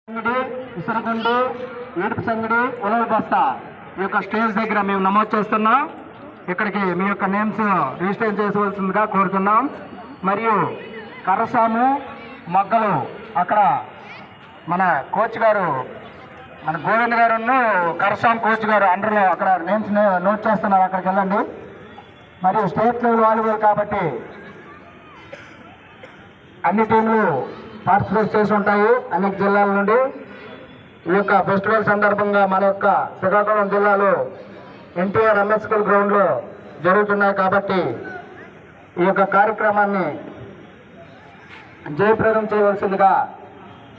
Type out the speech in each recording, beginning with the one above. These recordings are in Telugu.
ఇసరగుండు ఏడుపు సంగడి ఉలవ బస్తా ఈ యొక్క స్టేజ్ దగ్గర మేము నమోదు చేస్తున్నాం. ఇక్కడికి మీ యొక్క నేమ్స్ రిజిస్టర్ చేసుకోవాల్సిందిగా కోరుతున్నాం. మరియు కర్రసాము మొగ్గలు అక్కడ మన కోచ్ గారు మన గోవింద్ గారు కర్రసాము కోచ్ గారు అండర్లో అక్కడ నేమ్స్ నోట్ చేస్తున్నారు. అక్కడికి వెళ్ళండి. మరియు స్టేట్ లెవెల్ వాలీబాల్ కాబట్టి అన్ని టీంలు పార్టిసిపేట్ చేసి ఉంటాయి అనేక జిల్లాల నుండి. ఈ యొక్క ఫెస్టివల్ సందర్భంగా మన యొక్క శ్రీకాకుళం జిల్లాలో ఎన్టీఆర్ ఎంఎస్కల్ గ్రౌండ్లో జరుగుతున్నాయి కాబట్టి ఈ యొక్క కార్యక్రమాన్ని జయప్రదం చేయవలసిందిగా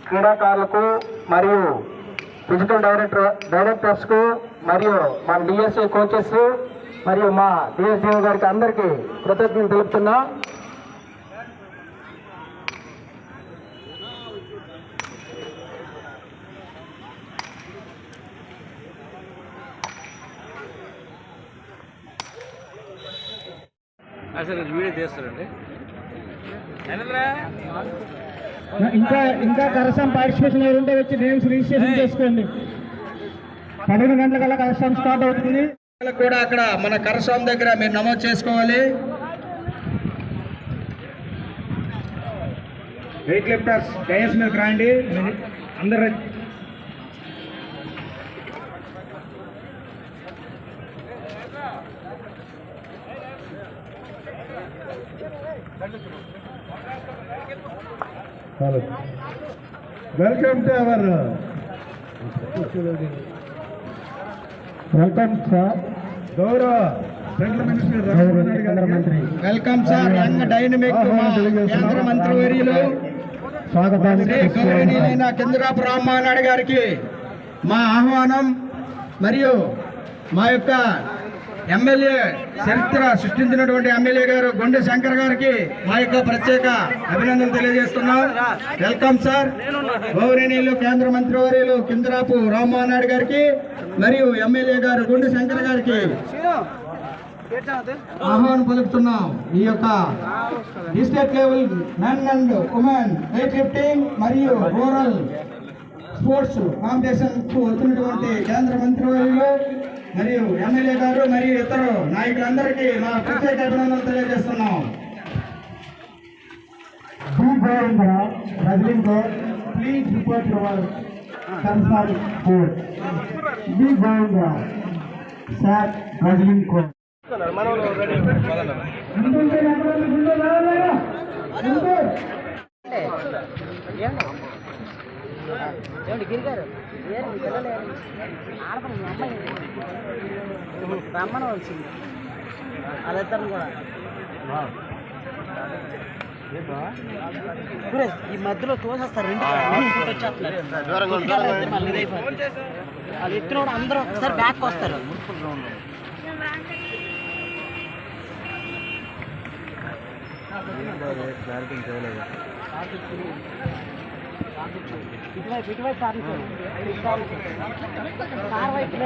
క్రీడాకారులకు మరియు ఫిజికల్ డైరెక్టర్స్కు మరియు మన డిఎస్ఏ కోచెస్ మరియు మా డిఎస్ఏ గారికి అందరికీ కృతజ్ఞతలు తెలుపుతున్నాం. అసలు వీడియో తీస్తారండి. ఇంకా కరసం పార్టిసిపేషన్ ఎవరుంటే వచ్చి నేమ్స్ రిజిస్ట్రేషన్ చేసుకోండి. 11 గంటల కరసం స్టార్ట్ అవుతుంది. కూడా అక్కడ మన కరసం దగ్గర మీరు నమోదు చేసుకోవాలి. వెయిట్ లిఫ్టర్స్ డయస్ మీద రాండి అందరు. Welcome to our welcome sir గౌరవ సెంట్రల్ మినిస్టర్ కేంద్ర మంత్రి. వెల్కమ్ సార్ యంగ్ డైనమిక్ కేంద్ర మంత్రి వర్యులు స్వాగతాన్ని గౌరవనీయులైన కింజరాపు రామ్మోహన్ గారికి మా ఆహ్వానం. మరియు మా యొక్క ఎమ్మెల్యే చరిత్ర సృష్టించినటువంటి ఎమ్మెల్యే గారు గొండె శంకర్ గారికి మా యొక్క ప్రత్యేక అభినందనలు తెలియజేస్తున్నాం. Welcome sir. గౌరవనీయులు కేంద్ర మంత్రి వర్యులు కింజరాపు రామ్మోహన్ గారికి మరియు ఎమ్మెల్యే గారు గొండె శంకర్ గారికి ఆహ్వానం పలుకుతున్నాం. ఈ యొక్క district level men and women weight lifting మరియు రూరల్ స్పోర్ట్స్ కాంపిటీషన్ కు వచ్చినటువంటి కేంద్ర మంత్రివర్యులు మరియు ఎమ్మెల్యే గారు మరియు ఇతర నాయకులందరికీ మా ప్రత్యేక అభినందనలు తెలియజేస్తున్నాం. Please report your concern court. B Govindara sir wrestling court. గిరిగారు రమ్మనవలసింది వాళ్ళిద్దరిని కూడా. ఈ మధ్యలో తోసేస్తారు వచ్చేస్తున్నారు. వాళ్ళు ఎత్తున కూడా అందరూ ఒకసారి బ్యాక్ వస్తారు. ఇటువైపు ఇటువైపు సార్ వైపు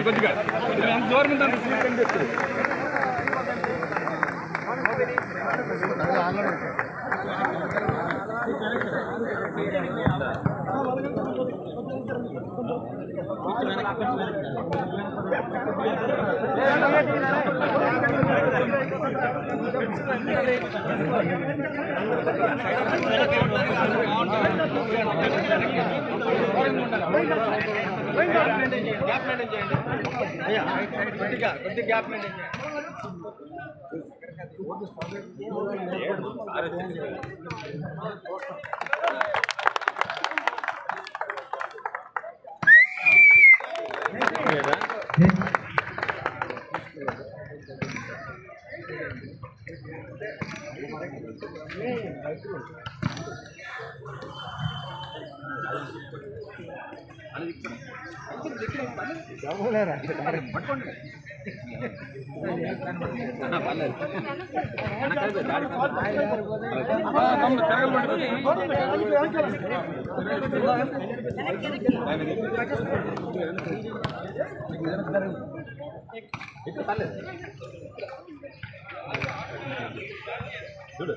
కొద్దిగా దూరం గ్యాప్ మెయింటైన్ చూడు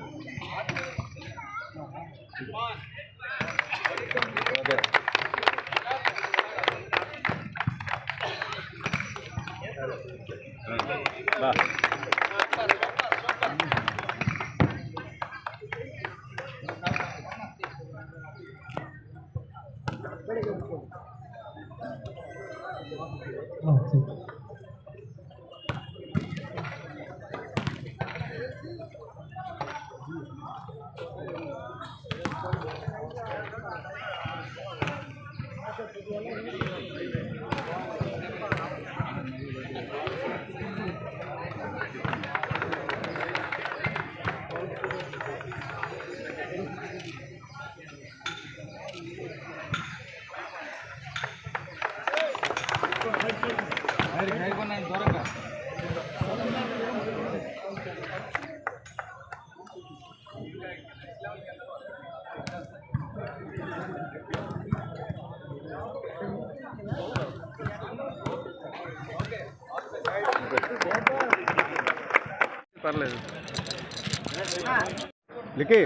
పర్లేదు లిఖి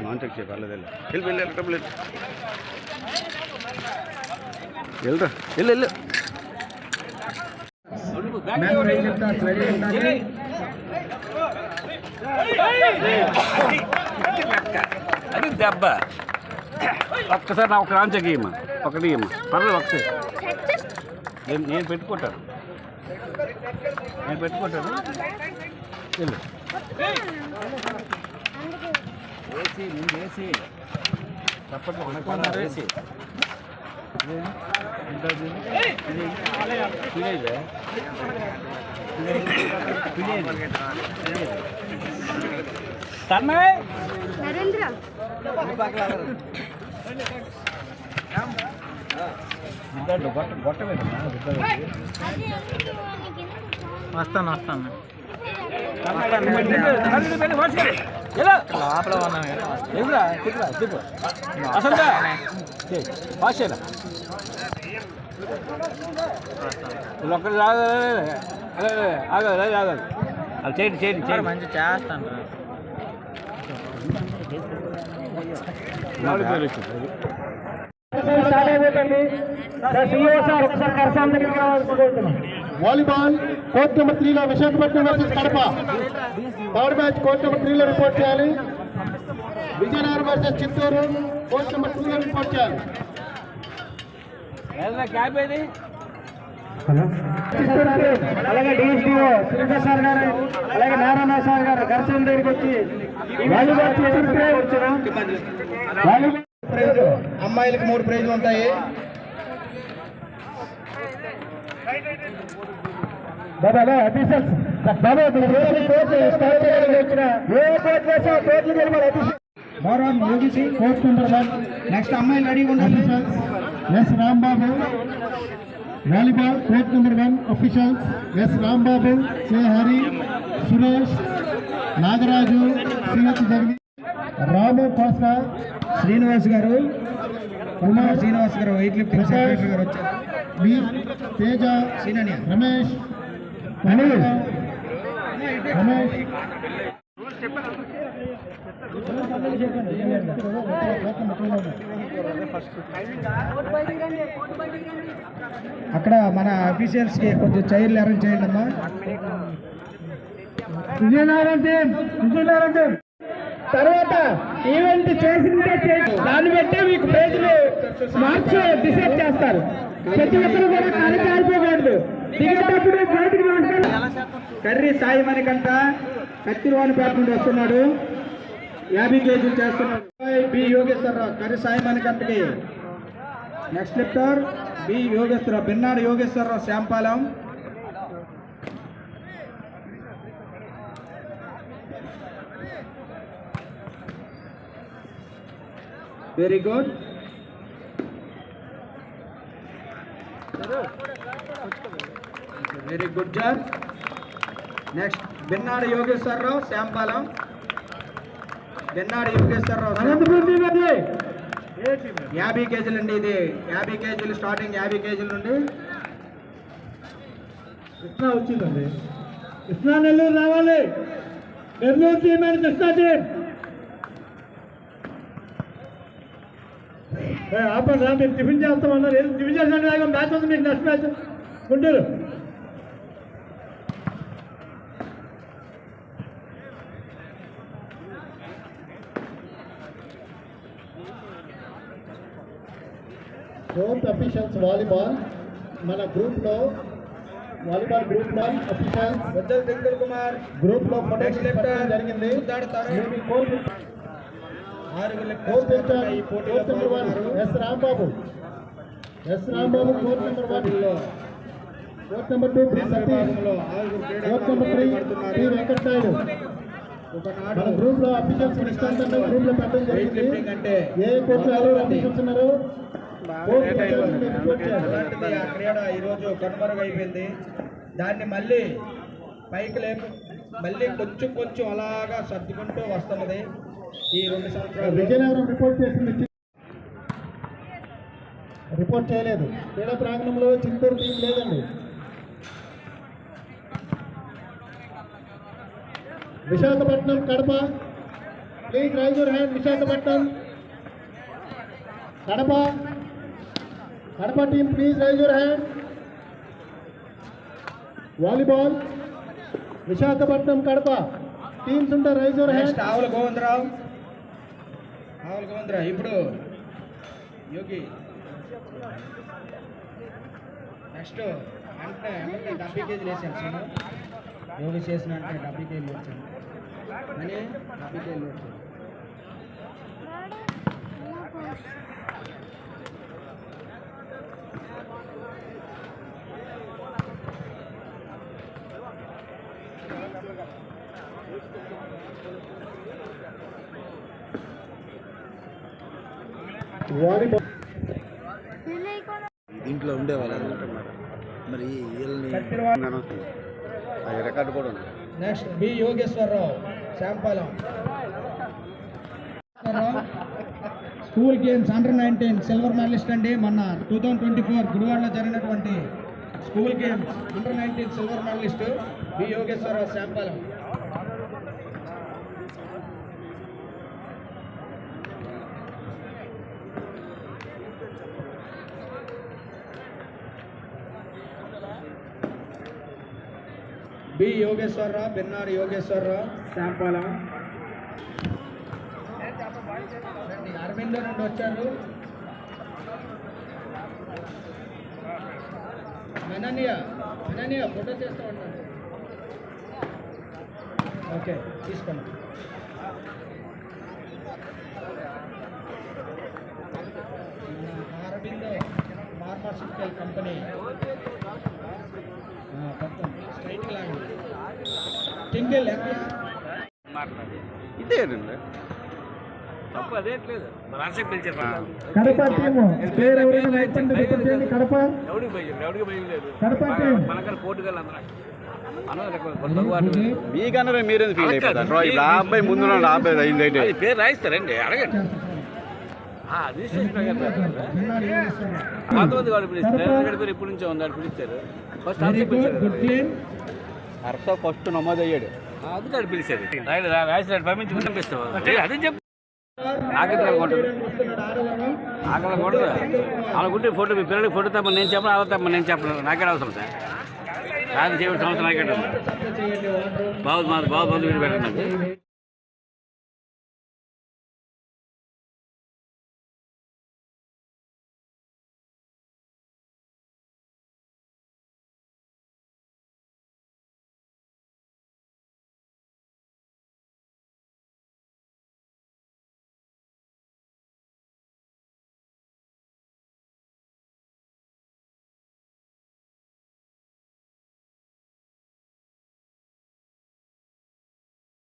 నాన్ చెక్ చేయ పర్లేదు వెళ్ళరా వెళ్ళు అది దెబ్బ ఒక్కసారి నా ఒక రాంచకి ఇమ్మా ఒకటి ఇమ్మా పర్లేదు ఒకసారి నేను పెట్టుకుంటాను వెళ్ళు వేసి ముందు వేసి తప్పట్లు ఉండకుండా వేసి నరేంద్ర వస్తాను లోపల అసలు భాష ఒక్కటి ఆగదు అది చేయండి మంచి చేస్తాను వాలీబాల్ కోర్టు నెంబర్ 3లో Visakhapatnam versus Kadapa third match court number 3లో రిపోర్ట్ చేయాలి. Vizianagaram versus Chittoor court number 2లో రిపోర్ట్ చేయాలి. అలాగే డిఎస్డిఓ శ్రీధర్ సార్ గారు అలాగే నారాయణ సార్ గారు ఘర్షణ దగ్గరికి వచ్చి వాలీబాల్ ప్రైజ్ అమ్మాయిలకు 3 ప్రైజులు ఉంటాయి. బాబా అఫీషియల్స్ బాబా స్టార్ట్ చేయడానికి వచ్చిన ఏ కోచ్ వేసా కోచ్లు గెలవాలి మోరాన్ యోగిసి కోచ్ నెంబర్ 1 నెక్స్ట్ అమ్మాయిలు రెడీగా ఉండాలి S Rambabu volleyball coach number 1 officials S Rambabu K Hari Suresh Nagaraju CH Jagadish Ramu కోస్రా శ్రీనివాస్ గారు కుమార్ శ్రీనివాస్ గారు వెయిట్ లిఫ్టింగ్ సెక్రటరీ గారు వచ్చారు బి తేజ సీననియా రమేష్ అనిల్ రమేష్ అక్కడ మన అఫీషియల్స్ కి కొంచెం చైర్లు అరేంజ్ చేయండి అమ్మా. విజయనారాయణ తర్వాత ఈవెంట్ చేసిందే దాన్ని బట్టే మీకు ప్రైజ్లు మార్క్స్ డిసైడ్ చేస్తారు. ప్రతి ఒక్కరు కూడా కాలిపోకూడదు. దిగేటప్పుడు బయటికి కర్రీ సాయి మణికంట కత్తిరోనిపేట నుండి వస్తున్నాడు. 50 కేజీలు చేస్తున్నాడు. బి యోగేశ్వరరావు కర్రీ సాయి మణికంటకి next lifter B Yogeswararao Binnadu Yogeswararao Sampalem. Very good. Very good job. Next Binnadu Yogeswararao Sampalem. Binnadu Yogeswararao 50 కేజీలు అండి. ఇది 50 కేజీలు స్టార్టింగ్ 50 కేజీల నుండి కృష్ణా వచ్చిందండి. కృష్ణా నెల్లూరు రావాలి. Nellore team and Krishna team ఆపండి రా. మీరు టిఫిన్ చేస్తామన్నారు. టిఫిన్ చేసిన మ్యాచ్ ఉంది మీకు. Next match Guntur. Fourth officials volleyball మన గ్రూప్లో వాలీబాల్ గ్రూప్లో అఫీషియల్స్ బజ్జల్ దింకల్ కుమార్ గ్రూప్లో జరిగింది. S Rambabu court number 1 court number 2 B Satish court number 3 B Venkatanaidu. మన గ్రూప్ లో అఫీషియల్స్ నిష్ఠాంతంగా గ్రూప్ లో పెట్టడం జరిగింది. ఏ కోర్టు ఎవరు అఫీషియల్స్ ఉన్నారు? క్రీడ ఈరోజు కనుమరుగైపోయింది. దాన్ని మళ్ళీ పైకి మళ్ళీ కొంచెం అలాగా సర్దుకుంటూ వస్తున్నది. ఈ 2 సంవత్సరాలు విజయనగరం రిపోర్ట్ చేయలేదు. క్రీడా ప్రాంగణంలో చిత్తూరు టీం లేదండి. Visakhapatnam Kadapa please raise your hand. Visakhapatnam Kadapa team please raise your hand. Volleyball Visakhapatnam Kadapa teams ఉంటారు. Raise your hand. Avula Govindarao ఇప్పుడు యోగి. నెక్స్ట్ అంటే 70 కేజీలు వేసాను సార్. యోగి చేసిన అంటే 70 కేజీలు వచ్చాను. మళ్ళీ 70 కేజీలు వచ్చాను. దీంట్లో ఉండేవాళ్ళు మరి వీళ్ళని రికార్డు కూడా ఉంది. Next B Yogeswararao Sampalem. School games under nineteen silver medalist అండి. మొన్న 2024 గుడివాడలో జరిగినటువంటి school games under nineteen silver medalist B Yogeswararao Sampalem. B Yogeswararao Binnadu Yogeswararao Sampalem. Aurobindo నుండి వచ్చారు. అనన్య ఫోటో చేస్తూ ఉంటాను. ఓకే తీసుకోండి. అరవిందో ఫార్మాస్యూటికల్ కంపెనీ మొత్తం స్ట్రైట్ టింగిల్ మాట్లాడు ఇదేనండి తప్పు అదేట్లేదు రాష్ట్రం పిలిచారు కడప టీము ప్లేయర్ ఎవరైనా రైట్ సైడ్ రిపోర్ట్ చేయండి. కడప ఎవరికి భయం లేదు కడప టీం మనకన్నా పోటుగా అందరూ మీకన్నా మీరేది ఫీల్ అయిపోతారు ఇప్పుడు ఆ అబ్బాయి ముందు ఆ అబ్బాయి అయింది అయితే పేరు రాయిస్తారండి అడగండి కొంతమంది వాడు పిలుస్తారు ఎప్పటి నుంచో ఉంది వాడు పిలిచారు first very good good clean Harsha first నమోదు అయ్యాడు అందుకే వాడు పిలిచారు రాయిస్తాడు పంపించి పంపిస్తావు అదే చెప్పు ఆకలి ఆకలి కొడదు అలాగుంటే ఫోటో మీ పిల్లలకి ఫోటో తప్ప నేను చెప్పను అలా తప్ప నేను చెప్పను నాకే అవసరం సార్ రాజు చేయడం సంవత్సరం నాకే బాగుంది వీడు పెట్టండి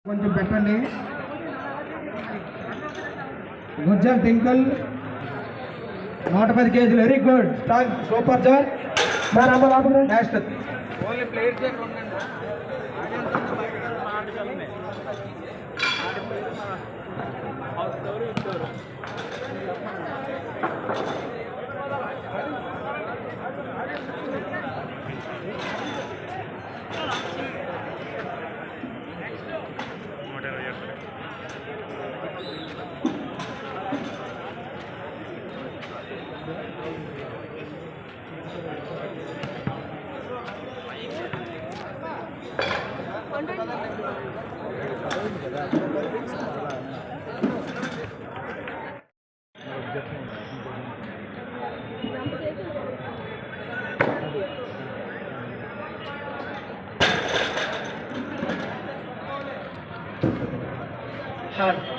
కొంచెం పెట్టండి. గుజ్జల్ టింకల్ 110 కేజీలు very good stock super sir next only players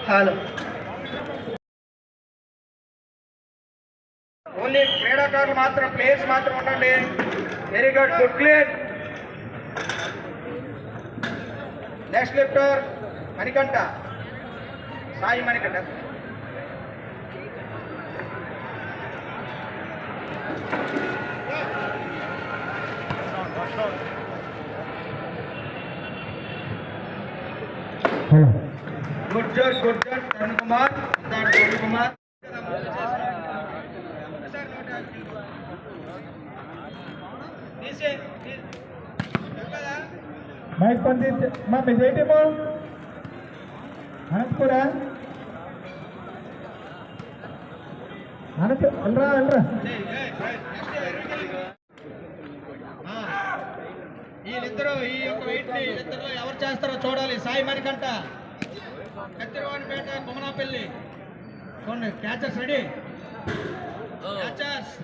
hello only క్రీడాకారులు మాత్రం ప్లేయర్స్ మాత్రం ఉండండి. Very good good clean next lifter Manikanta Sai Manikanta good job Tarun Kumar mike Pandit మా మీదేమో అనంతపురా అనరా వీళ్ళిద్దరూ ఈ యొక్క వెయిట్ ని వీళ్ళిద్దరు ఎవరు చేస్తారో చూడాలి. సాయి మణికంఠ కత్తిరవాడిపేట బొమ్మనాపల్లి చూడండి. క్యాచర్స్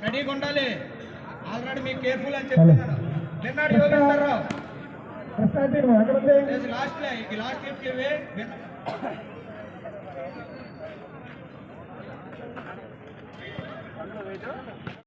రెడీగా ఉండాలి. ఆల్రెడీ మీకు కేర్ఫుల్ అని చెప్తున్నారు. నిన్నాడు యోగేశ్వరరావు లాస్ట్ లిఫ్ట్ ఇవే